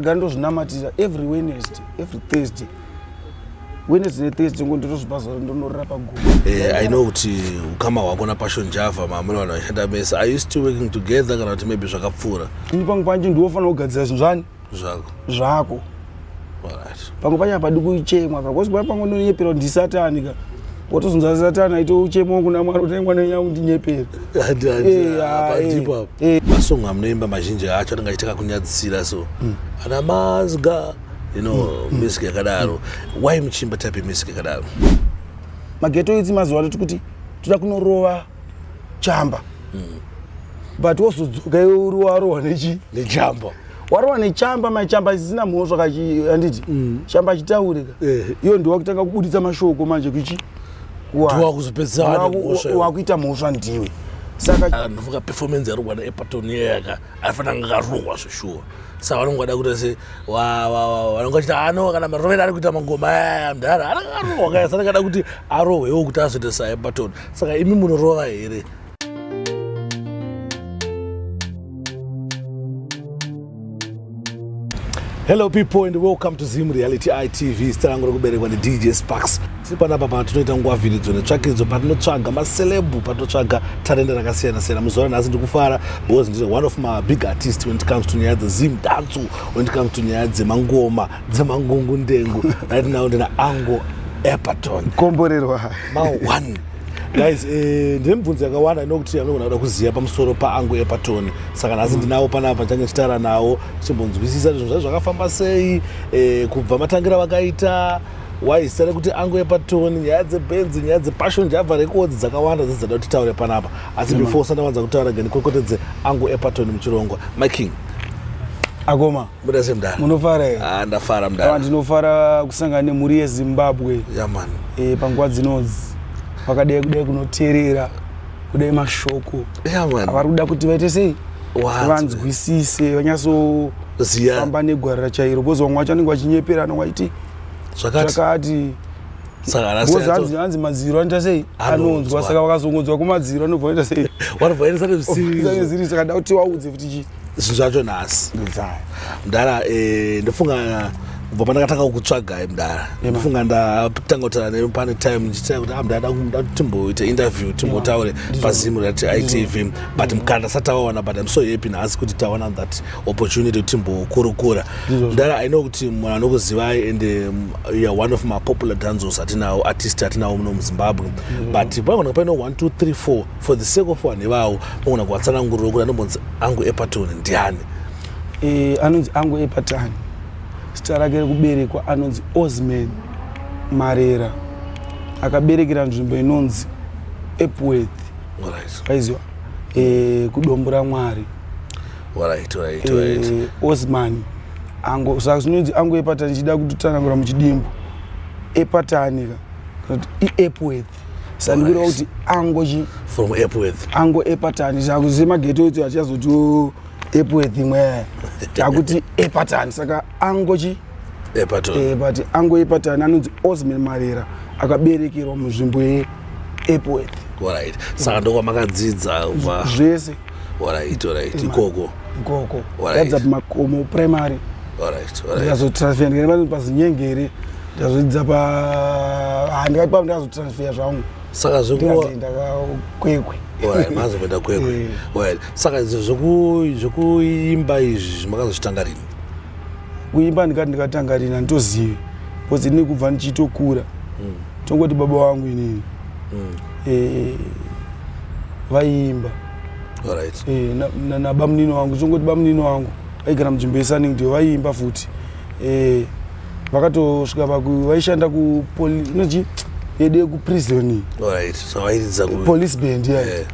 Gando zvinamatira every Wednesday, every Thursday. Wednesday and Thursday ngondotozvibaza ndonorapa go. I know kuti ukama wako na Passion Java mamuri vanhu vashanda mesa. Are you still working together kana kuti maybe zvakapfura? Ini pangu panje ndinofanira kugadzira zvinhu zvako. Alright. Pangu panya padi kuichemwa kakosi pangu ndonyepera ndisatani ka. Wotozunza satani aito uchemo kuna Mwari utengwa nenyangu ndinyepera. Ndipo masongo amnoimba mazhinji acho anenge achitaka kunyadzisira so. Ana mazga music yakadaro. Why muchimba type music yakadaro? Mageto idzi mazuva kuti toda kunorova chamba. But wosodzoka uruwa nechamba. Warova nechamba machamba zisina mhosva kachi anditi. Chamba chitaurika. Iyo ndiwa kutanga kubuditsa mashoko manje kuchi. Wakuzopedzana wakuita mhosva ndiwe. Saka ndovuka performance yari kwana Epatoni yaka afana ngarowa sure. Saka vanongwada kuti se vanongachita ano kana marovera ari kuita mangoma mdara akarowa kai saka kada kuti arowewo kuti azoita sa Epatoni. Saka imi munorova here. Hello people and welcome to Zim Reality ITV. Starangura kuberekwa ndi DJ Sparks. Sipanapa panoita nguva vhiridzo netsvakidzo patinotsvaga maceleb, patinotsvaga talent rakasiyana-siyana. Muzora nhasi ndikufara because ndine one of my big artists when it comes to nyaya dzezim dance, when it comes to nyaya dzemangoma, dzemangungu ndengu. Right now ndina Ango Epatoni. Komborerwa. Ma one. Guys, ndine mibvunzo yakawanda inokuti anoda kuziva pamusoro paAngo Epatoni. Saka nhasi ndinawo panapa change chitara nawo chimbonzwisisa zvinhu zvakafamba sei, kubva matangira vakaita waisara kuti Ango Epatoni, nyaya dzebands, nyaya dzePassion Java records dzakawanda dzinoda kuti taure panapa. Asi before sandawanza kutaura ngeni kokotedze Ango Epatoni muchirongwa. My king. Agoma. Muda semdara. Munofara here? Ndafara mdara. Ndinofara kusangana nemhuri yeZimbabwe. Yeah man. Panguva dzinodzi. Vakadai kudai kunoteerera, kudai mashoko. Yeah man. Avari kuda kuti vaite sei? Vanzwisise, vanyasofamba negwara chairo. Because vamwe vacho vanenge vachinyepera vaiti zvakati. Because hanzi madziro anoita sei? Anonzwa. Saka vakazongonzwa kumadziro anobva vaita sei? Varibvaenesa nezvisiri. Saka da kuti vaudze kuti chi. Zvinhu zvacho nhasi. Mdara ndofunga kubva pandakatanga kukutsvaga mdara. Ndofunga ndatanga kutaura newe pane time ndichitaura kuti mdara ndada kuti timboita interview timbotaure paZim Reality ITV but mukana satawana but I'm so happy nhasi kuti tawana that opportunity kuti timbokurukura. Mdara I know kuti munhu anokuzivai and you are one of my popular dancers atinawo artist atinawo muno muZimbabwe but pangona paino 1 2 3 4 for the sake of one ivawo pangona kuvatsanangurira kuti anombonzi Ango Epatoni ndiani? Anonzi Ango Epatoni. Zita rake rekuberekwa anonzi Osman Marera. Akaberekera nzvimbo inonzi Epworth. Aiziwa? Kudombo raMwari. Alright. Osman Ango. Saka zvinonzi Ango Epatoni chida kutotsanangura muchidimbu. Epatoni kuti Epworth. Sandikura kuti Ango from Epworth. Ango Epatoni. Saka zemageto kuti achazoti Epworth imwe takuti Epatoni. Saka Ango Epatoni. But Ango Epatoni anonzi Osman Marera akaberekerwa munzvimbo yeEpworth. Alright. Saka ndokwa makadzidza kubva zvese. Alright. Ikoko. That's at Makomo primary. Alright. Ndazotransfer ngene pazinyengere. Ndazodzidza pa ndikaipa ndazotransfer zvangu. Saka zvekuwa kwekwe. Alright, mazopenda kwekwe. Well, saka zvokuimba izvi makazozvitanga rini? Kuimba ndikatanga rini handitozivi. Because ini kubva ndichitokura. Tongoti baba wangu inini. Vaimba. Alright. Nabamunini wangu. Tongoti bamunini wangu. Vaigara munzvimbo yeSunningdale vaimba futi. Vakatosvika vaishanda yede kuprison. Alright. So vairidza police band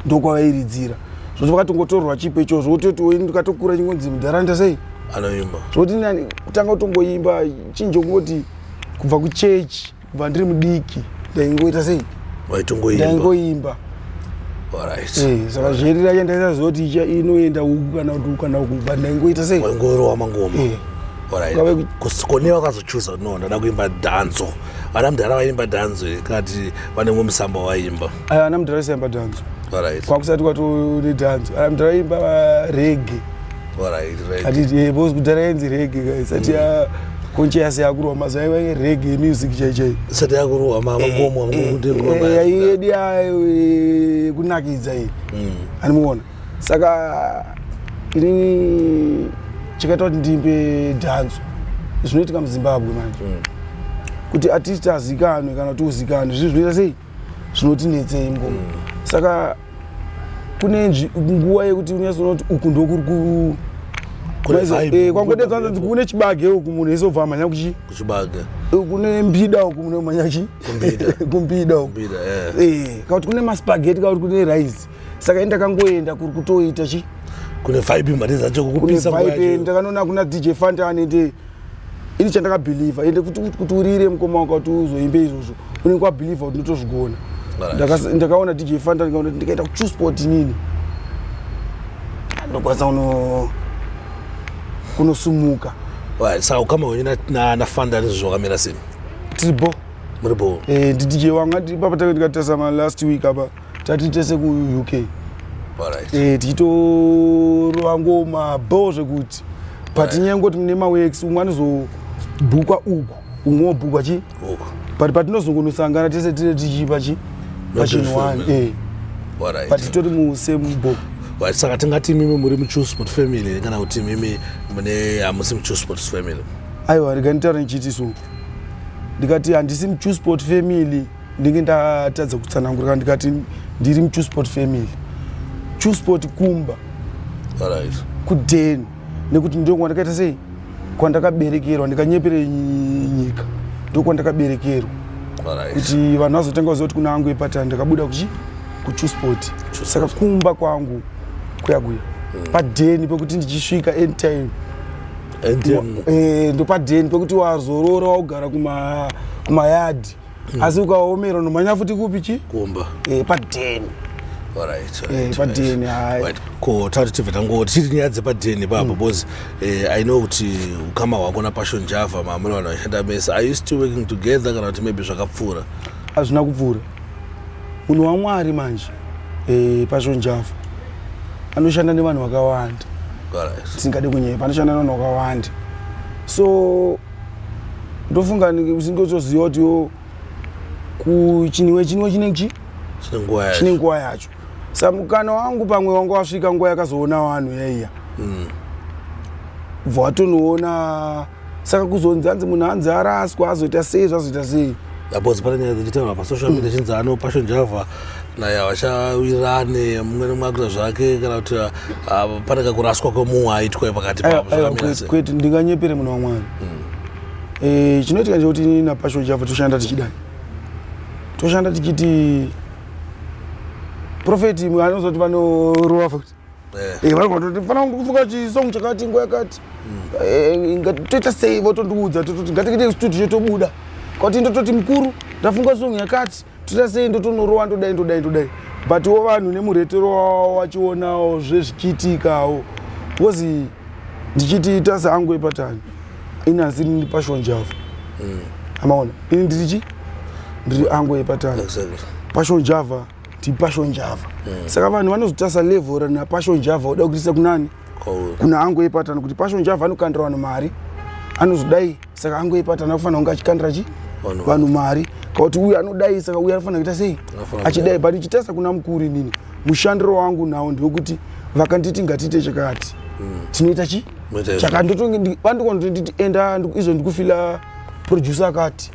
ndokwavairidzira. Zvoti vakatongotorwa chipo ichozvo kuti ndikatokura chingonzi mudharaunda sei anoimba. Zvoti kutanga kutongoimba chinjo kungoti kubva kuchechi kubva ndiri mudiki ndaingoita sei ndaingoimba. Alright. Saka zverira chandaita zoti inoenda uku kana uku but ndaingoita sei waingorowa mangoma. Alright. Kone wakazochuza no ndada kuimba danzo. Vana mudhara vaimba danzo kati vane mumwe musamba waimba. Ana mudhara vaimba danzo. Kwakusati kwatone danzo. Ana mudhara vaimba reggae. Alright. Ati boss kutarenzi reggae guys. Ati conscious yakurwa mazaiwa reggae music chaichai. Sati yakurwa magomo ngomba. Yaidi ayo kunakidza iyi. Animuona. Saka ini chikaita kuti ndimbe dhanzo. Zvinoitika muZimbabwe manje. Kuti artist azikanwe kana kuti uzikanwe zvinoita sei? Zvinotinetsei ngoma. Saka kune nguwa yekuti unozoona kuti uku ndokuri kwangodedzanza kune chibage uku munhu ezobva manya kuchibage kune mbida uku munhu manya kumbida uku kuti kune maspaghetti kuti kune rice saka ndakangoenda kuri kutoita kune vibe mari dzacho kukupisa vibe ndakanoona kuna DJ Fanta ende ini chandakabelieve ende kuti urire mukoma wako kuti uzoimbe izvozvo unenge wabelieve kuti ndotozvigona ndakaona DJ Fanta ndikaona ndikaenda kuChuu Sport nini ndokwanisa kunosumuka saka ukama wenyu na Fanta ndizvokamira sei tiribo muribo DJ wanga papa takatesa last week apa tatitese ku UK tichitorova ngoma bo zvekuti patinyengoti mune maworks umwe anozobhukwa uku umwe wobhukwa but patinozongonosangana tese tiri tichipa pachinwani but titori musame book saka tingati mimi muri muChuu Sport family kana kuti mimi mune hamusi muChuu Sport family aiwa reganitaura nichiti so ndikati handisi muChuu Sport family ndinge ndatadza kutsanangura ndikati ndiri muChuu Sport family Chuu Sport kumba kudheni nekuti ndo kwandakaita sei kwandakaberekerwa ndikanyepere nyika ndo kwandakaberekerwa kuti vanhu vazotanga kuziva kuti kuna angu epatani ndakabuda kuChuu Sport saka kumba kwangu kuyakuya padheni pekuti ndichisvika anytime ndo padheni pekuti wazorora waugara kumayadhi asi ukaomera unomhanya futi kupi kumba padheni padheni ko tati tibve tangoti tiri nyaya dzepadheni papo because I know kuti ukama hwako naPassion Java mamuri vanhu vashanda mese are you still working together kana kuti maybe zvakapfuura hazvina kupfuura munhu waMwari manje Passion Java anoshanda nevanhu vakawanda tisingade kunyepa anoshanda nevanhu vakawanda so ndofunga singotoziva kuti kuchiniwe chinenge chine nguva yacho samukana wangu pamwe wangu wasvika nguva yakazoona vanhu yaiya bva watonoona saka kuzonzi hanzi munhu hanzi araswa azoita sei zvazoita sei apozi pane nyaya dzichitaura pasocial media chinzi ano Passion Java naye vachawirirane mumwe nemwe akuita zvake kana kuti pane kakuraswa kwemumwe aitwa pakati kwete ndinganyepere munhu waMwari chinoitika ndechekuti ini naPassion Java toshanda tichidai toshanda tichiti Prophet anozoti vanorova futi vanoti fana kufunga chisong chakati nguva yakati toita sei votondiudza tototi ngatiite studio chetobuda kwati ndototi mukuru ndafunga song yakati toita sei ndotonorova ndodai but wo vanhu nemuretero wavo vachionawo zvezvichiitikawo because ndichiti tasa angu epatani ini hasiri ndi Passion Java amaona ini ndiri angu epatani Passion Java Passion Java saka vanhu vanozotasa level naPassion Java uda kuisa kunani kuna angu epatana kuti Passion Java anokandira vanhu mari anozodai saka angu epatana kufanira kunge achikandira vanhu mari kuti uyu anodai saka uyu anofanira kuita sei achidai but ichitasa kuna mukuru nini mushandiro wangu nawo ndewekuti vakanditi ngatiite chakati tinoita chakati vandokonotonditi enda izvo ndikufila producer akati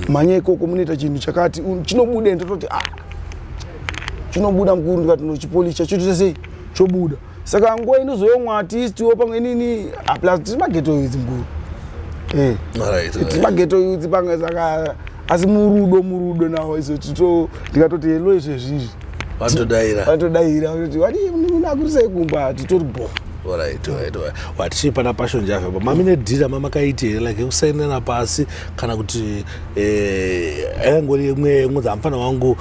manya ikoko munoita chinhu chakati chinobuda ndototi chinobuda mukuru ndikati nochipolisha chotoita sei chobuda saka nguva inozoyomwa artistiwo pamwe nini plus tiri mageto youths mukuru tiri mageto youths pamwe saka asi murudo nawo izo ndikatoti helo izvo zvizvi vatodaira kuti wadi akurisai kumba titori bo watichipa naPassion Java mami nedhira mamakaiti here like kusainana pasi kana kuti angori imwe dzamufana wangu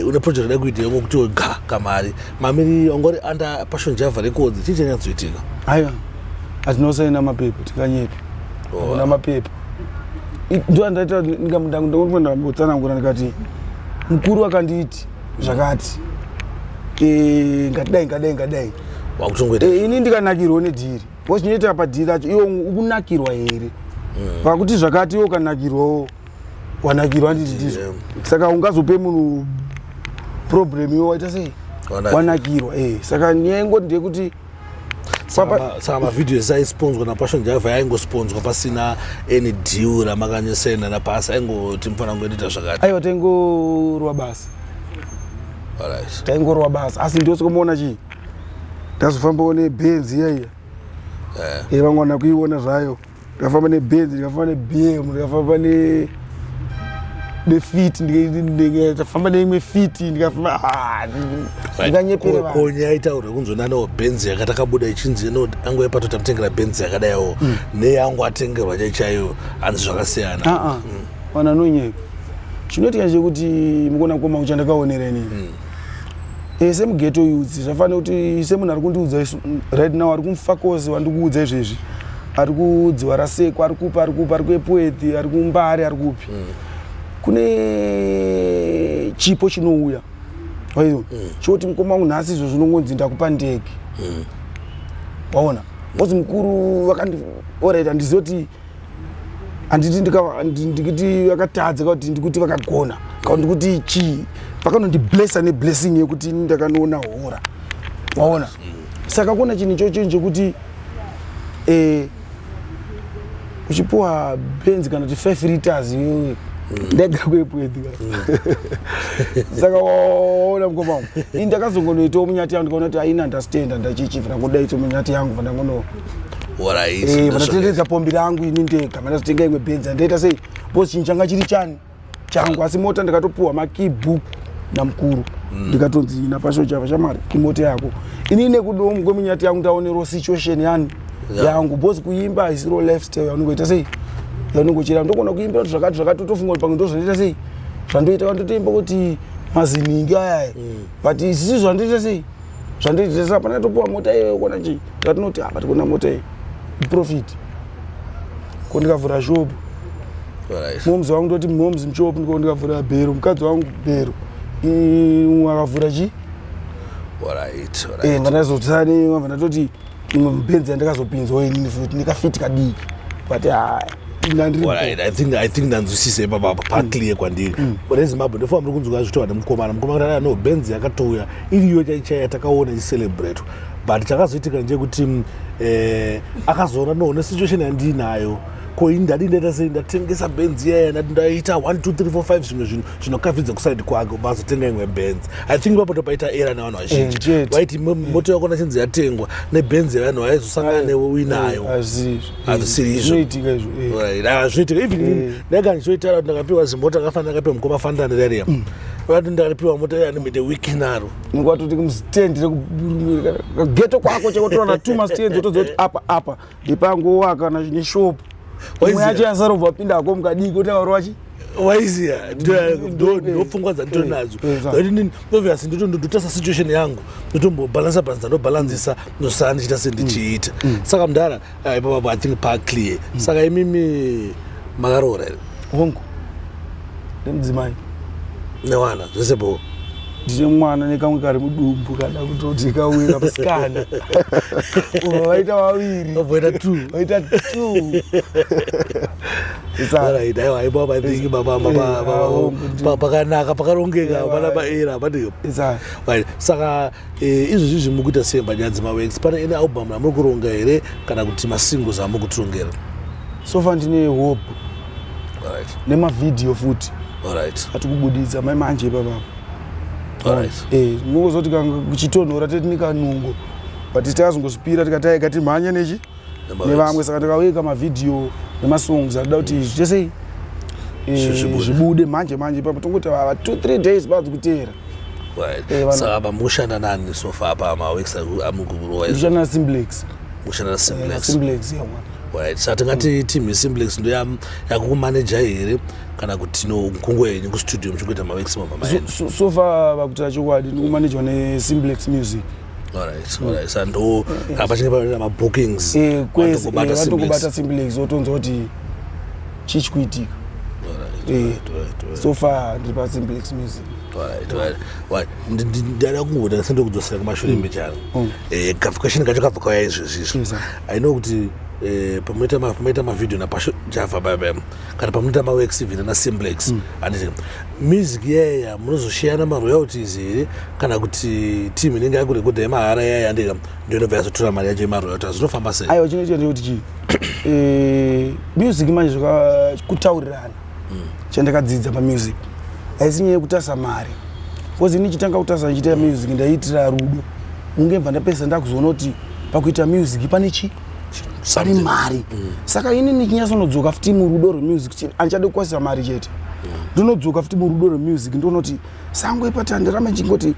une project da kuita yemo kuti ga kamari mami angori under Passion Java records chii chanyazoitika aiwa atinosaina mapepa tikanyepa una mapepa ndo andaita ndingamudangunda mbotsanangura ndikati mukuru akanditi zvakati ngadai wakutongoita ini ndikanakirwa nedhiri Wachinoita padhira iwo ukunakirwa here. Pakuti zvakati iwo kanakirwawo wanakirwa ndizvo. Saka ungazope munhu problem iwo waita sei? Wanakirwa. Saka nyengo ndekuti saka mavideo saisponswa naPassion Java yaingosponswa pasina any deal ramakanyesena napasi aingoti mufana kungoita zvakati. Aiwa taingorwa basa. Alright. Taingorwa basa asi ndosikomuona chii ndazofambawo neBenz iyaiya. Vangwana kuiona zvayo. Ndikafamba neBenz, ndikafamba neBM, ndikafamba nefit, ndikafamba neimwe fiti, ndikafamba ndikanyepera vanhu. Konya aitaura kunzona nawo Benz yakati akabuda ichinzi angu epatoti amutengera Benz yakadaiwo neyangu atengerwa chaichayo hanzi zvakasiyana. Wana nonyeka. Chinoitika chekuti mukuona koma kuchandakaonera inini. Semugeto youth zvafanira kuti semunhu ari kundiudza right now ari kumufakosi wandikuudza izvezvi ari kudziwa raseko ari kupa ari kuEpwethi ari kuMbare ari kupi kune chipo chinouya waizo choti mukoma wangu nhasi izvo zvinongonzi ndakupa ndege waona mozi mukuru vakandi alright handizoti handiti vakatadza kuti ndikuti vakagona kana ndikuti chii vakanondiblessa neblessing yekuti ndakanoona hora waona saka kuna chinhu ichocho chekuti uchipuwa Benz kana kuti 5 liters iwewe ndagara kuEpwethi saka waona mukoma wangu ini ndakazongonoitawo munyati yangu ndikaona kuti haina understand ndachichifana kudaito munyati yangu vandangono vanatendedza pombi rangu ini ndega vandazotenga imwe Benz andaita sei bos chinhu changa chiri chani changu asi mota ndikatopuwa makeybook namukuru ndikatonzi naPassion Java chamari imota yako ini nekudomu kwemunyati yangu ndaonero situation yangu bos kuimba isiro lifestyle yanongoita sei yanongochira ndokona kuimbira zvakati totofunga kuti pamwe ndozvanoita sei zvandoita vandotoimba kuti maziningi ayaya but isisi zvandoita sei zvandoita saka pana topuwa mota iyoyo kona chii ngatinoti but kuna mota iyi profit ko ndikavhura shop momzi wangu ndoti momzi mushop ndiko ndikavhura bhero mukadzi wangu bhero akavhura chii vandazotani vandatoti imwe Benz yandakazopinzwa inini futi ndikafiti kadiki but I think ndanzwisise paclear kwandiri kune Zimbabwe ndofamba muri kunzwa zvitwa nemukomana mukomana no Benz yakatouya iriyo chaichaya takaona icelebrate but chakazoitika ndechekuti akazoona no nesituation yandinayo ko indadi ndaita sei ndatengesa Benz yaya ndati ndaita 1 2 3 4 5 zvimwe zvinokavhidza kuside kwake bazotenga imwe Benz. I think papo paita era navanhu vazhinji waiti moto yakona chinzi yatengwa neBenz yavanhu vaizosangana newe uinayo hazvisiri izvo zvinoitika even ndakandichoitaura kuti ndakapiwa zimota akafanira akapiwa mukoma fandanirariya vati ndakapiwa mota yanemete wiki naro nikwatoti kumstendi geto kwako chekotora na 2 mastendi otoziva kuti apa ndipangowaka neshopu imwe yacho yazarobva wapinda ako mukadiki kuti avarovachi waiziya ndopfungwa dzanditonadzo obviously ndotasa situation yangu ndotombobalansa ndobalansisa nosara ndichiita sendichiita saka mudara ipapapo I think paclear saka imimi makaroora here hongu nemudzimai newana zvese bo ndine mwana nekamwe kari mudumbu kada kutoti kauya kamusikana vaita vaviri vaita 2 vaita 2 alright I think pakanaka pakarongeka pana paera padiko saka izvozvi zvimukuita semba nyaya dzemaworks pane ine album ramuri kuronga here kana kuti masingles amuri kutirongera sofa ndine hope nemavidhiyo futi ati kubudidza mai manje ipapapo mungozoti kuchitonhora tetinika nungo but takazongozvipira tikataiga timhanya nechi nevamwe saka tikaweka mavidhiyo nemasongs atida kuti zviite sei zvibude manje ipapo tongoti 2-3 days badzi kuteera saka pamushanda nani sofa apa maworks amurikushanda naSimplex Simplex saka tingati team yeSimplex ndo yakukumaneja here kana kuti mukungo yenyu kustudio muchikuita maworks sofa pakutaura chokwadi ndikumanejwa neSimplex Music alright sando apachinge paina mabookings vatongobata Simplex otonzwa kuti chichikuitika So far ndiri pa Simplex Music. Right. Ndada kungoda sendo kudzosera kumashure mbichana. Kafukashini kacho kafuka yaizvizvo. I know kuti pamuita mavideo na pasho Java baba kana pamuita maworks even na Simplex anditi music yaya munozoshiyana maroyalties here kana kuti team inenge yakurekodha mahara yaya andika ndio inobva yazotora mari yacho maroyalties zvinofamba sei? Aiwa chinoita ndekuti music manje kutaurirana chandakadzidza pamusic haisi nyaya yekutasa mari kozi ini chitanga kutasa nchiita music ndaitira rudo ungemva ndapesa ndakuzoona kuti pakuita music pane mari saka ini ndichinyasonodzoka futi murudo rwemusic andichade kukwasisa mari chete ndinodzoka futi murudo rwemusic ndonoti sangoipata ndarama chingoti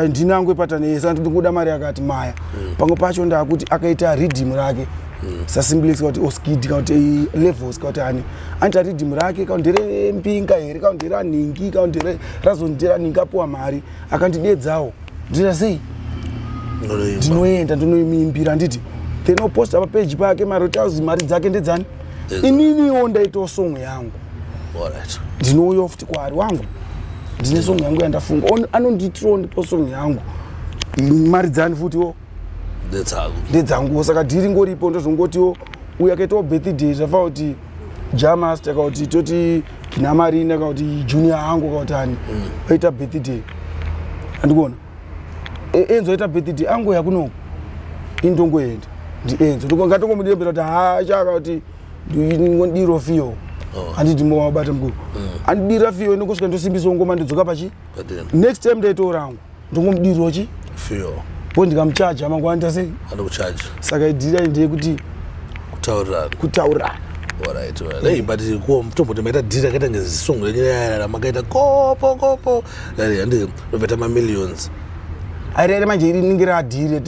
ndinangoipata nesa ndingoda mari yakati maya pamwe pacho ndakuti akaita rhythm rake saSimplex kuti oskid kuti levels kuti ani anta rhythm rake kaundere mpinga here kaundera ningi kaundere razondera ninga puwa mari akandidedzawo ndira sei ndinoenda ndinoimimbira nditi tinoposta pa page pake maroyalties mari dzake ndedzani ininiwo ndaita song yangu ndinouya futi kwari wangu ndine song yangu yandafunga anonditiro ndipo song yangu mari dzani futiwo ndedzangu saka dhiri ngoripo ndozongotiwo uyu akaitawo birthday zvafa kuti Jamaster kauti toti namarina kauti junior hangu kauti ani aita birthday andikuona Enzo aita birthday angu yakunoko indongoenda ndienzo ndokungatongomudirembera kuti chaka kuti ndingodiro fiyo anditi mobata mkuru andidira fiyo ndokusvika ndosimbisa ngoma ndidzoka pachi next time ndaitorangu ndongomudirirochi fiyo po ndikamuchaja mangwana ndase anokuchaja saka idhira ndiye kuti kutaurana Hey, but ko mtombo temaita dhira kaita ngezisongo lenyaya makaita kopo and roveta ma millions ari manje iri ningira dhire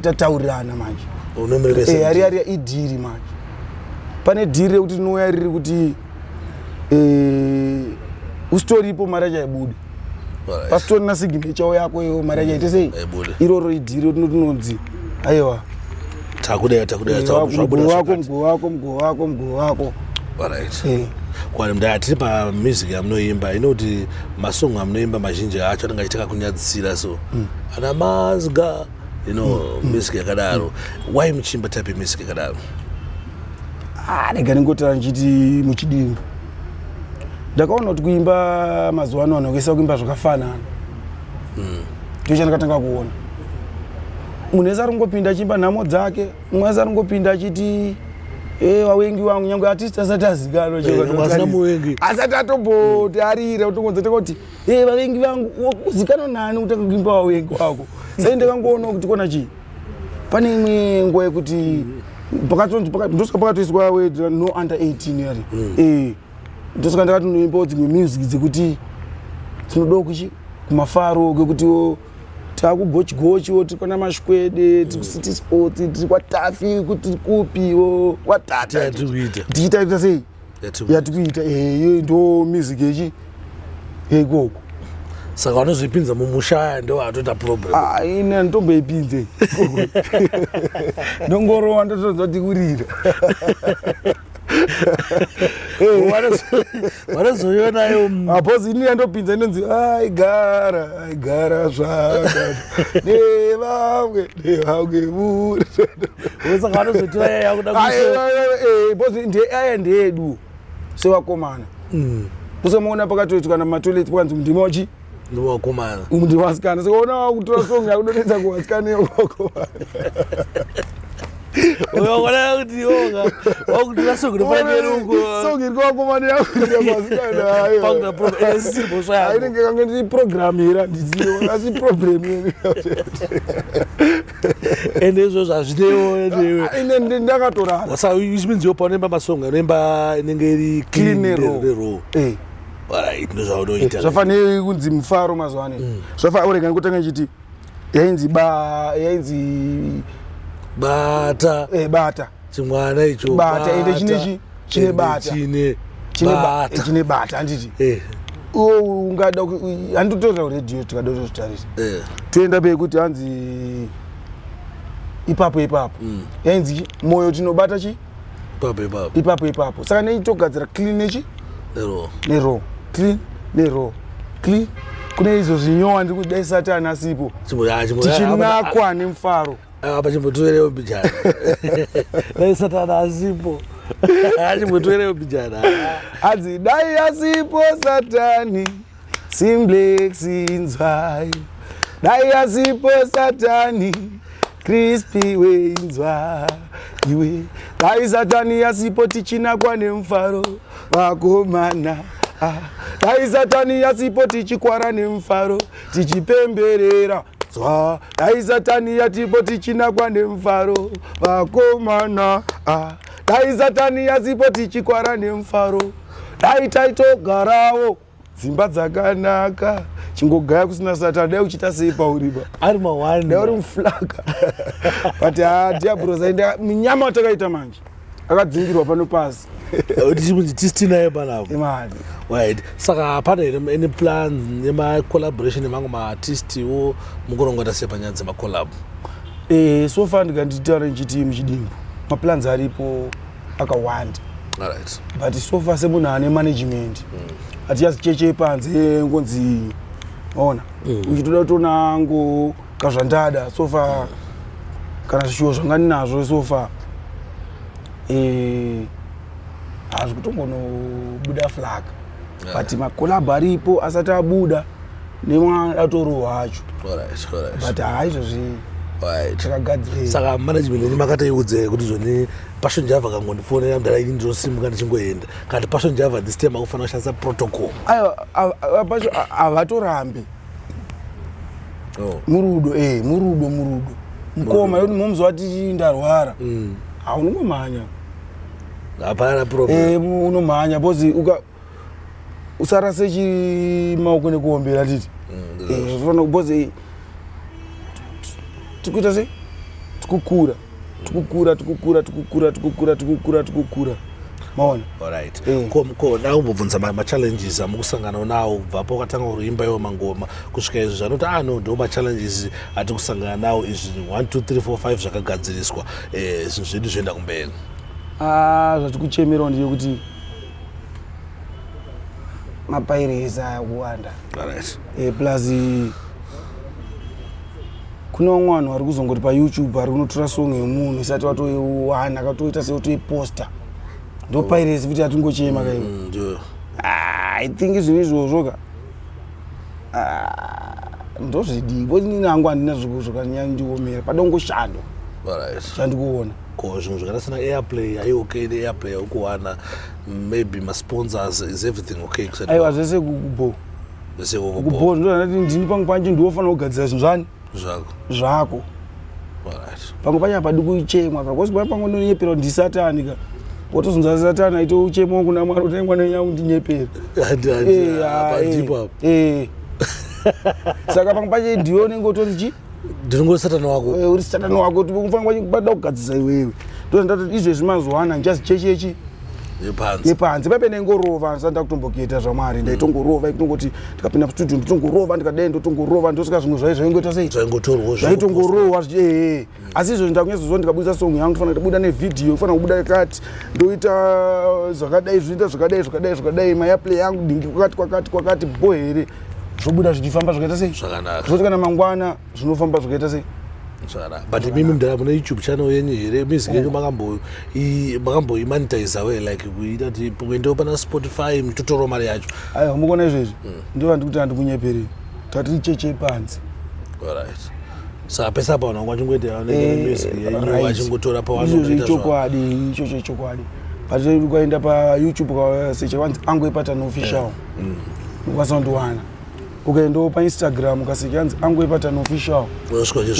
tataurirana manje unomeresa ari idhiri manje pane dhire kuti noya riri kuti ustoripo maraja ibude pastori na signature yako yo maraja ite sei iroro idhire tinonzi aiwa takuda mgo wako alright kwani mdati pa music yamunoimba inoti masong amunoimba mazhinji acho anenge achitaka kunyadzisira so ana mazga music yakadaro why muchimba type music yakadaro rega ndingotara nchiti muchidimbu ndakaona kuti kuimba mazuva ano anokuisa kuimba zvakafanana ndicho chandakatanga kuona munhu wese aringopinda achimba nhamo dzake mumwe wese aringopinda achiti wawengi wangu nyange artist asati azikanwa asati atomboti arira utongonzeta kuti vavengi vangu uzikanwa nani kutanga kuimba wawengi wako sai ndakangoona kuti kona chii pane imwe nguva yekuti ndosvika pakatoiswa no under 18 yari ndosvika ndakati noimbawo dzimwe music dzekuti tinodawo kuchi kumafaro kwekuti takugochigochiwo tiri kwana mashikwede tiri kucity sports tiri kwatafi kuti kupiwo kwatata tichitaita sei yatikuita iyo ndo music yechi ikoko saka vanozvipinza mumusha ndo atoita problem ine ndomboipinze ndongorowa ndotonza kuti kurira vanozoionayo apozi ini yandopinza inonzi aigara zvaka nevamwe saka vanozotiva yaya kuda pozi ndeaya ndeedu sevakomana kusemuona pakatoitika na matoilet pakanzi ndimochi ndiwakomana ndiwasikana sakaona wakutora song yakudonetsa kuwasikana yovakomana uyakona kuti yoga wakutora song inofanira kerungu song iri kuvakomana yakuwasikana ayo ainenge kange ndiri programmira ndiziva asi problem yeni ende izvozvo hazvinewo ine ndakatorara saka ichiminziwo paunoimba masong anoimba inenge iri clean nero ndozvaunoita zvafanire kunzi mufaro mazuva ano zvafa urega ndikutanga nchiti yainzi bata chimwana icho bata ende chinechi chine bata handiti ungada handotorera radio tikada kutozvitarisa toenda pekuti hanzi ipapo yainzi moyo tinobata chi ipapo saka neitogadzira clean nechi nero clean nero clean kune izvo zvinyowa ndiri kudai Satani asipo tichinakwa nemufaro apa chimbotoerewo bijana dai Satani asipo chimbotoerewo bijana adzi dai asipo Satani Simplex inzwai dai asipo Satani Crispy weinzwa iwe dai Satani asipo tichinakwa nemufaro vakomana dai Satani asipo tichikwara nemufaro tichipemberera zwa dai Satani asipo tichinakwa nemufaro vakomana dai Satani asipo tichikwara nemufaro dai taitogarawo dzimba dzakanaka chingogaya kusina Satani dai uchita sei pauriba ari mawani dai uri muflaga but diablos aenda minyama watakaita manje akadzingirwa pano pasi tisitinaye panapo imali right saka pane any plans nema collaboration nemango ma-artist wo mukurongota sei panyaya dzemacollab so far ndikanditaura nchiti muchidimbu maplans aripo akawanda alright but so far semunhu ane management hatiyazicheche panze ngonzi ona uchitoda kutona ngo kazvandada so far kana zvishuwo zvangani nazvo so far hazvi kutongonobuda flag but makolab aripo asati abuda nemwa atorohwa acho but haizvozvi takagadzirira saka management ni makataiudze kuti zvoni Passion Java kangondifonera mudara ini ndinosimuka ndichingoenda kati Passion Java this time akufanira kushandisa protocol pacho havatorambi murudo mukoma yoti momuzwa kuti ndarwara haunongomhanya hapana problem unomhanya because usarase chimaoko nekuombera titi because tikuita sei tikukura maona alright ko ndakumbobvunza ma-challenges amukusangana nawo kubvapo wakatanga kuimba iwo mangoma kusvika izvi zvanoti no ndo ma-challenges ati kusangana nawo izvi 1 2 3 4 5 zvakagadziriswa zvinhu zvedu zvoenda kumberi zvatikuchemerawo ndeyekuti mapairesi aya kuwanda alright plus kuna vanhu vari kuzongoti paYouTube ari kunotora song yemunhu isati watoiwana akatoita seutoiposta ndo pairesi futi atingochema kaivo I think zvinhu izvozvo ka ndozvidiko inini hangu handina zvakanyanya ndiomera pada kungoshando chandikuona ko zvinhu zvakaita sena airplay are you okay the airplay ukuwana maybe ma-sponsors is everything okay aiwa zvese kubo ndozvanati ndini pangu panche ndiofanira kugadzira zvinhu zvani zvako pamwe pacho hapadi kuchemwa kakosi pai pamwe ndonyepera ndi Satani ka wotozonza Satani aito uchemwa kuna Mwari kuti mwana wangu ndinyepera saka pamwe pacho ndione ngotori chi ndinongori Satani wako uri Satani wako kuti ufanira kubada kugadzisa iwewe ndozvandati izvezvi mazuva ano njazichechechi yepanze paipe nengorova ndisanda kutombokuita zvamwari ndaitongorova ikutongoti ndikapinda mustudio nditongorova ndikadai ndotongorova ndosvika zvimwe zvaingoita sei zvaitongorohwa asi izvozvo ndakunyazozwa ndikabudisa song yangu ndofana ndabuda nevhidhiyo kufanira kubuda kati ndoita zvakadai zviita zvakadai mayaplay yangu dingi kwakati bohere zvobuda zvichifamba zvakaita sei zvoti kana mangwana zvinofamba zvakaita sei but mimi mdara muna YouTube channel yenyu here music yenyu makamboimonetize we like kuita kuti kuendawo pana Spotify mutotoro mari yacho aiwa mukona izvezvi ndiva ndikuti handikunyeperi tati cheche panzi alright saka pesa pa wangu achingoita music yenyu achingotora pa wanoita ichocho chokwadi but ukaenda pa YouTube ukasecha kwanzi Angoipatani official ukasandowana ukaendawo pa Instagram ukasecha kwanzi Angoipatani official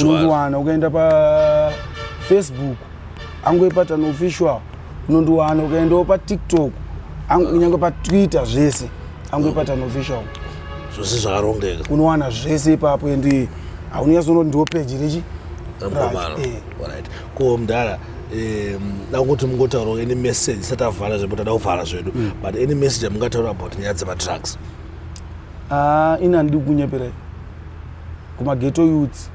unondiwana ukaenda pa Facebook Angoipatani official unondiwana ukaendawo pa TikTok nyangwe pa Twitter zvese Angoipatani official zvose zvakarongeka unowana zvese ipapo endi haunyazono ndiwo page rechi right ko mdara nakuti mungotaura any message isati avhara zvekuti ada kuvhara zvedu but any message amungataura about nyaya dzema-drugs ini handidi kunyeperai kumageto youths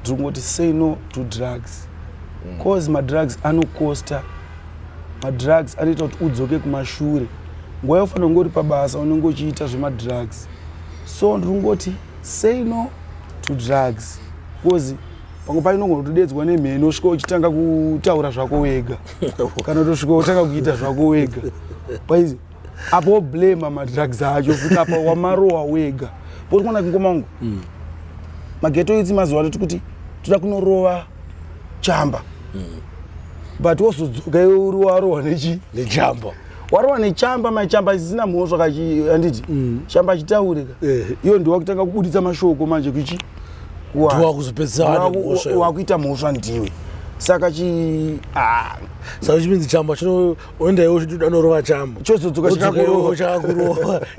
ndiri kungoti say no to drugs cause madrugs anocosta madrugs anoita kuti udzoke kumashure nguva yakufanira kunge uri pabasa unenge uchiita zvemadrugs. So ndiri kungoti say no to drugs because pamwe painogona kutodedzwa nemheni osvika uchitanga kutaura zvako wega kana utosvika utanga kuita zvako wega paizi apo woblame madrugs acho futi apa wamarowa wega poti kuona kingomangu mageto idzi mazuva toti kuti toda kunorova chamba but wozodzoka uri warohwa nechamba warohwa nechamba machamba chisina mhosva handiti chamba chitaurika iyo ndiwa kutanga kubuditsa mashoko manje kuchi wakuita mhosva ndiwe saka saka chipinzi chamba chinoenda iwo chitodanorova chamba chozodzoka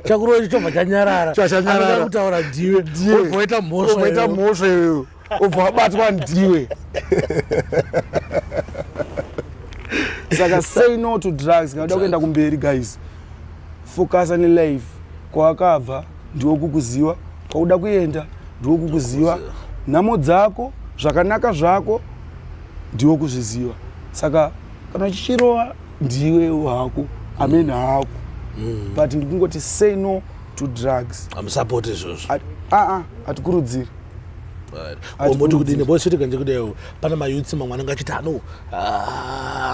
chakurova chichobva chanyarara kutaura ndiwe obvaita mhosva iyoyo obva wabatwa ndiwe. Saka say no to drugs. Kana kuenda kumberi guys. Focus on life. Kwakabva ndiwo kukuziwa, kwauda kuenda ndiwo kukuziwa. Nhamo dzako, zvakanaka zvako ndiwo kuzviziva. Saka kana chichirova ndiwe wako, amene hako. But ndikungoti say no to drugs. I'm support izvozvo. Atikurudziri. Omoti kudini bosvitika nje kudai pana mayutsi mamwe anenge achiti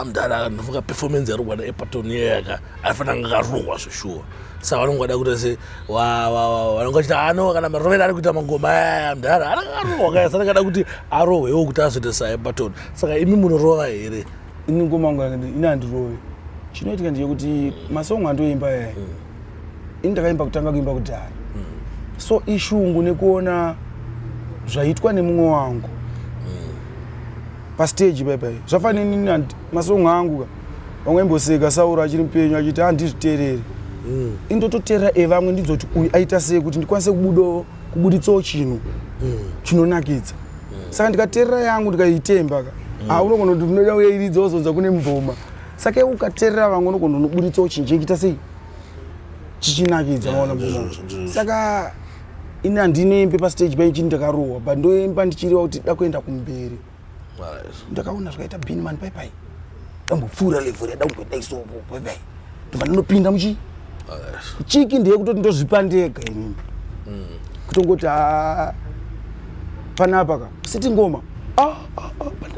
mudhara ndofunga performance yari kuwada epatoni yaka aifana anga akarohwa zveshuwa saka vanongoda kuti se vanonga achiti kana marovero ari kuita mangoma aya mudhara akarohwa kaya saka angada kuti arohwewo kuti azoita saepatoni. Saka imi munorova here? Ini ngoma yangu ine handirove. Chinoitika ndechekuti masongo andoimba yaya ini ndakaimba kutanga kuimba kudhara so ishungu nekuona zvaitwa nemumwe wangu pastage baibai zvafanira nini masongo angu vamwe imboseka Sauro achiri mupenyu achiti handizviterere indototeera evamwe ndidzoti uyu aita sei kuti ndikwanise kubuditsawo chinhu chinonakidza. Saka ndikateerera yangu ndikaitemba unogona kuti unoda uiridza wozonza kune mboma. Saka ukateerera vamwe unogona unobuditsawo chinhu chekuita sei chichinakidza maona mboma. Saka ini handinembe pastage pai chini ndakarohwa but ndoemba ndichiriwa kuti da kuenda kumberi. Ndakaona zvakaita Binman pai dambopfuura level yada kumboita isopo pai ndobva ndinopinda chiki ndiye kutoti ndozvipa ndega inini kutongoti panapa siti ngoma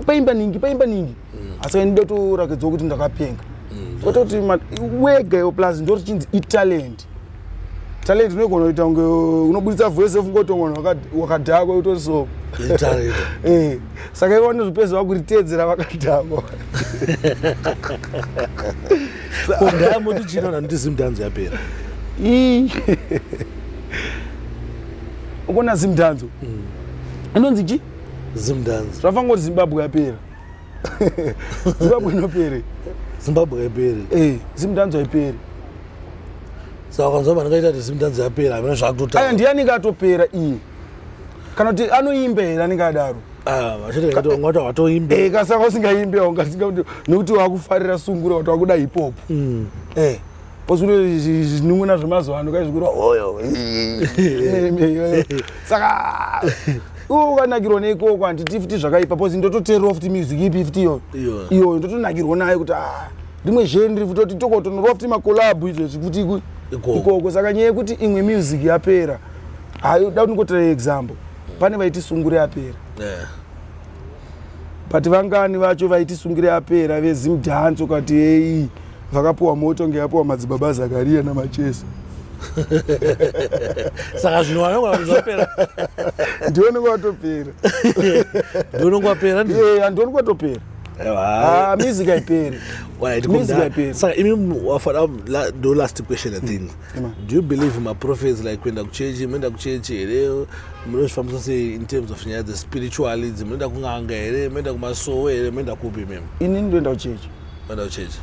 paimba ningi asi ndida kutorakidzawo kuti ndakapenga kutoti wega yo plus ndoti chinzi italent unogona kuita unge unobuditsa voice ungotongona wakadhakwa utori so saka ivo nezvipezi vakuritedzera vakadhakwa. Kondaya moti chino nanti zimdanzo yapera ukona zimdanzo inonzi chi zimdanzo zvafanga kuti Zimbabwe yapera Zimbabwe inopere Zimbabwe yapere zimdanzo haiperi. Saka kanzwa vanongaita kuti zimdanzo yapera amene zvakutota aya ndiye anenge atopera iye kana kuti anoimba here anenge adaro vachitongata watoimba kasaka usingaimbe ungasinga nekuti wakufarira sungura kuti wakuda hip hop posikuti zvinun'una zvemazuva ano kaizvikura oyo saka ukanakirwa neikoko handiti futi zvakaipa posi ndototeerera futi music ipi futi iyo ndotonakirwa nayo kuti rimwe zhendiri futi kuti tokotonorwa futi makolabhu izvezvi futi ikoko. Saka nyaya yekuti imwe music yapera da ndingotera example pane vaiti sungure yapera but vangani vacho vaiti sungure yapera vezimdhanzo kati hei vakapuwa moto ngeyapuwa madzibaba Zakaria namachesa. Saka zvino vanongwapera ndione kwatopera ndione kwatopera music haiperi. Saka imi wafana the last question I think do you believe in my prophets like kuenda kuchechi muenda kuchechi here munozvifambisa sei in terms of nyaya dzespiritualism muenda kunganga here muenda kumasowo here muenda kupi mimi? Inini ndoenda kuchechi. Muenda kuchechi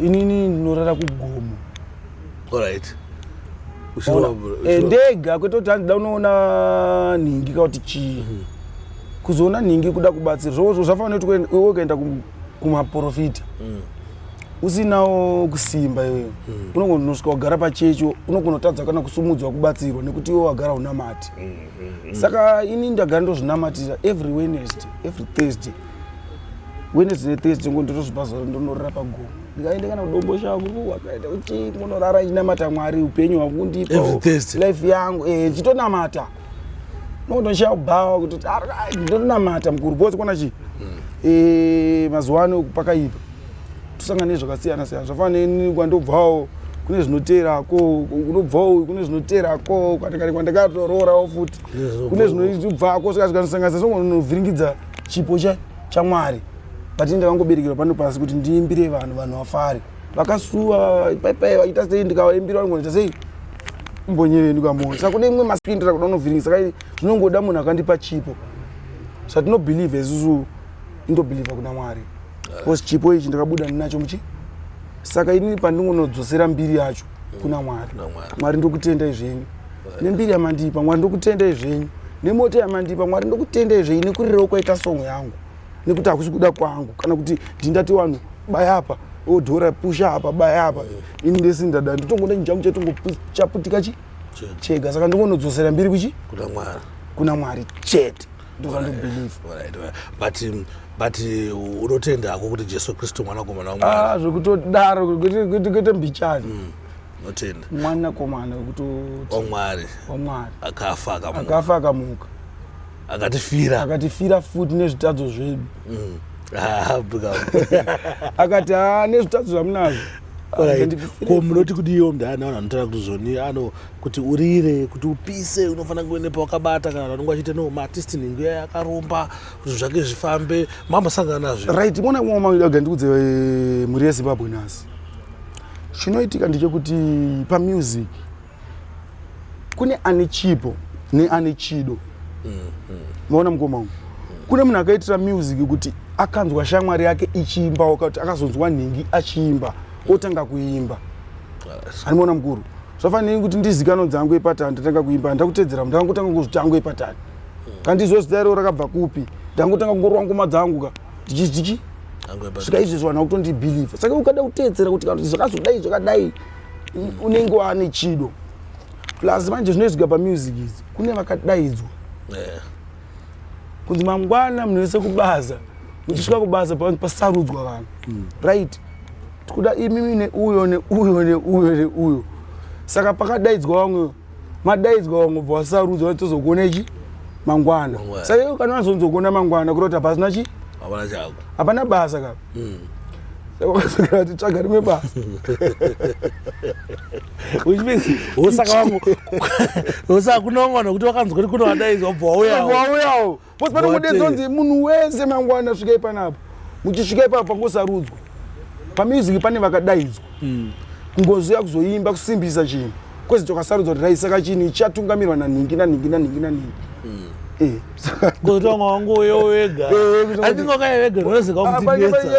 inini ndinorara kugomo. Alright. Ndega kwete kuti handida unoona nhingi kauti chii kuzoona nhingi kuda kubatsira zvozvo zvafanira kuti iwe ukaenda kumaprofita usinawo kusimba iwewe unogona kunosvika kugara pachecho unogona kutadza kana kusumudzwa kubatsirwa nekuti iwe wagara unamati. Saka ini ndagara ndozvinamatira every Wednesday every Thursday Wednesday neThursday ngondotozvipa zuva ndonorara pagomo. ndikaenda kana kudombo shangu wakaita kuti munorara chinamata Mwari upenyu hwangu ndipo life yangu chitonamata nondoshabawa kuti ndonamata mukuru bose kona chi mazuva ano pakaipa tusangane zvakasiyana siyana zvafanira kwandobvawo kune zvinoteerako unobvawo kune zvinoteerako kwandakatoroorawo futi kune zvinobvako saka sonovhiringidza chipo chaMwari but ndakangoberekerwa pano pasi kuti ndiimbire vanhu vafare vakasuwa pai vaita sei ndikavaimbira vanongoita sei mbonyewe ndikamona saka kune imwe maskindira kuti unovhiringisa saka zvinongoda munhu akandipa chipo zvatinobhilievha isusu indobhilievha kuna Mwari because chipo ichi ndakabuda ndinacho muchi saka ini pandingonodzosera mbiri yacho kuna Mwari. Mwari ndokutenda izvenyu nembiri yamandipa Mwari ndokutenda izvenyu nemota yamandipa Mwari ndokutenda izvenyu nekurirawo kwaita song yangu nekuti hakusi kuda kwangu kana kuti ndindati vanhu baya apa odhora pusha apa baya apa ini ndesindada nditongoda njambu chaputika chega saka ndingonodzosera mbiri kuchi kuna Mwari chete ndozvandobhilieve but unotenda hako kuti Jesu Kristu mwanakomana waMwari zvekutodaro kuite mbichani unotenda mwanakomana waMwari akafa akamuka akatifira futi nezvitadzo zvedu akati nezvitadzo zvamunazvo ko munoti kuti iyo mndana anotaura kuti zoni kuti urire kuti upise unofanira kuenda pawakabata kana vanonga vachita maartist ningu yakaromba kuti zvake zvifambe mambosangana nazvo right mona mwaga ndikudze mhuri yeZimbabwe nhasi chinoitika ndechekuti pamusic kune ane chipo neane chido maona mukoma wangu kune munhu akaitira music kuti akanzwa shamwari yake ichiimba wakati akazonzwa nhingi achiimba otanga kuimba animona mukuru zvafanira kuti ndizikanwa dzangu epatani ndatanga kuimba ndakutedzera ndakangotanga kuzvitangu epatani kandizwe zita iro rakabva kupi ndangotanga kungorwa ngoma dzangu ka ndichizichi svika izvezvo vanhu vakutondibhiliva saka ukada kutedzera kuti kana zvakazodai zvakadai unenge wane chido plus manje zvinoizvika pamusic idzi kune vakadaidzwa kunzi mangwana munhu wese kubaza muchisvika kubaza pasarudzwa vanhu right tikuda imimi neuyo neuyo neuyo neuyo saka pakadaidzwa vamwe madaidzwa vamwe bva vasarudzwa tozokuona ichi mangwana saka iyo kana wazonzokuona mangwana kurota pasina chi hapana basa kapa saka titsvaga rimwe basa osaka kunongwana kuti wakanzwa kuti kuno vadaidzwa bva wauyawo poti panongodedzwa kunzi munhu wese mangwana svika ipanapo muchisvika ipapo pangosarudzwa pamusic pane vakadaidzwa kungoziya kuzoimba kusimbisa chinhu kwezi chokasarudzwa kuti raisaka chinhu chatugamirwa nanhingi kuti vamwe wanguyo wega andingokaiwega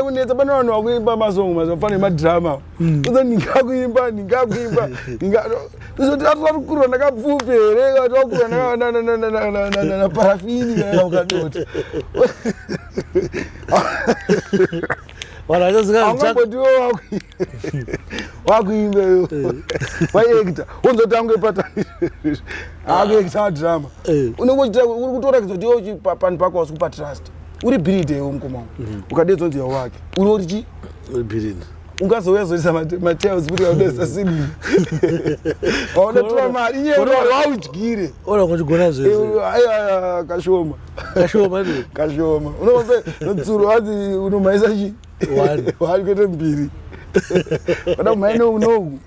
kunetsa pane vanhu vakuimba masongo mazvafana madhirama uzo ningakuimba uzoti atularukurwa ndakapfupi here atakurwa naparafini ukadota angambotiwo wakuimba iyo waekta wonzotanga epatani akuekta madhirama uri kutorakidza kuti iwo panhu pako wasi kupa trust uri bhiridi iwo mukoma ukadedzwa nzi wake uri urichi uri bhiridi ungazouya zoisa matels kuti audesa sini waunotora mari iyewe waudyire ora kuchigona zvese kashoma unombe notsuro wazi unomhaisa chi wari kuite mbiri vada kumhaine unogu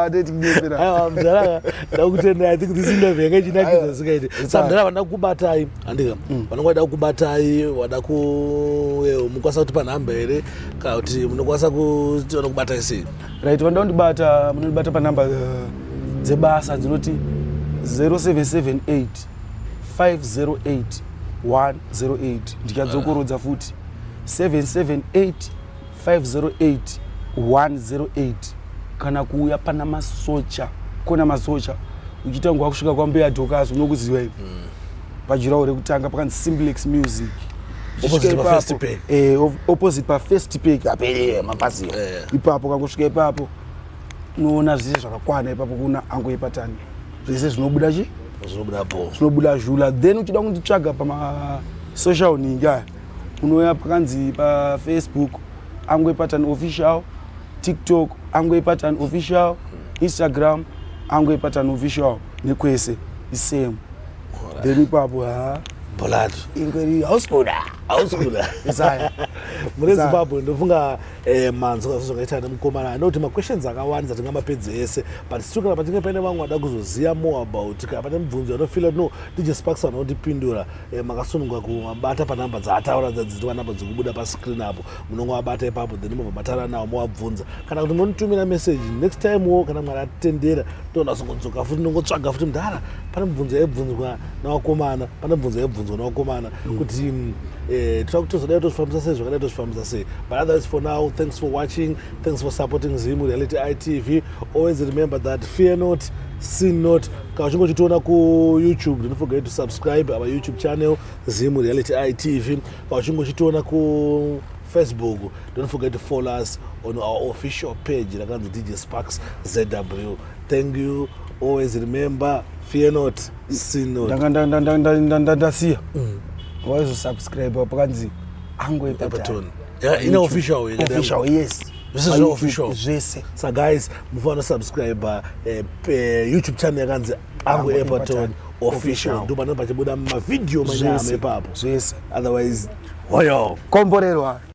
ndetikunyeperaiwa mzara ndakutenda I think this interview yakachinakidza zisikaite saka mzara vada kukubatai andika vanonga vada kukubatai vada mukwanisa kuti panhamba here kana kuti munokwanisa kuti vanokubatai sei right vanoda kundibata munondibata panhamba dzebasa dzinoti 0778 508 108 ndichadzokorodza futi 778 508 108 kana kuuya pana masocha kona masocha uchiita nguva kusvika kwambeya dhokasi unokuziva ivi pajuraho rekutanga pakanzi Simplex Music opposite pafirst pay apere mapasi ipapo kangosvika ipapo unoona zvese zvakakwana ipapo kuna ango epatani zvese zvinobuda chi zvinobuda zhula then uchida kunditsvaga pamasocial ningi aya unouya pakanzi pafacebook ango epatani official TikTok angoipatani official, Instagram angoipatani official, nekwese isame. Then ipapo Bolado ingweri householder isaya muri Zimbabwe ndofunga manzi kazozoita nemukomana anoti ma questions akawanda tingamapedze ese but situkana patinge paine vamwe vada kuzoziya more about kana pane mubvunzo anofila no DJ Sparks anotipindura makasunungwa kumabata panamba dzaataura dzadzitwa namba dzikubuda pa screen apo munongwabata ipapo then mobva matara nawo mowabvunza kana kuti munitumira message next time wo kana mwari atitendera tona songodzoka futi nongotsvaga futi mudhara pane mubvunzo yaibvunzwa nawakomana pane mubvunzo yaibvunzwa nawakomana kuti trakutozodai tozvifambisa sei zvakadai tozvifambisa sei. But otherwise for now, thanks for watching, thanks for supporting Zimu Reality ITV. Always remember that fear not, sin not. Kana uchingochitiona ku YouTube, don't forget to subscribe our YouTube channel Zimu Reality ITV. Kana uchingochitiona ku Facebook, don't forget to follow us on our official page rakanzi DJ Sparks ZW. Thank you. Always remember, fear not, sin not. Ndasiya wazo subscribe pakanzi angoipatani. Yeah, in official way. Official, yes. This is official. Yes. So guys, mufana subscribe YouTube channel yakanzi angoipatani official. Ndoba namba chibuda ma video manyama epapo. Yes. Otherwise, hoyo komborerwa.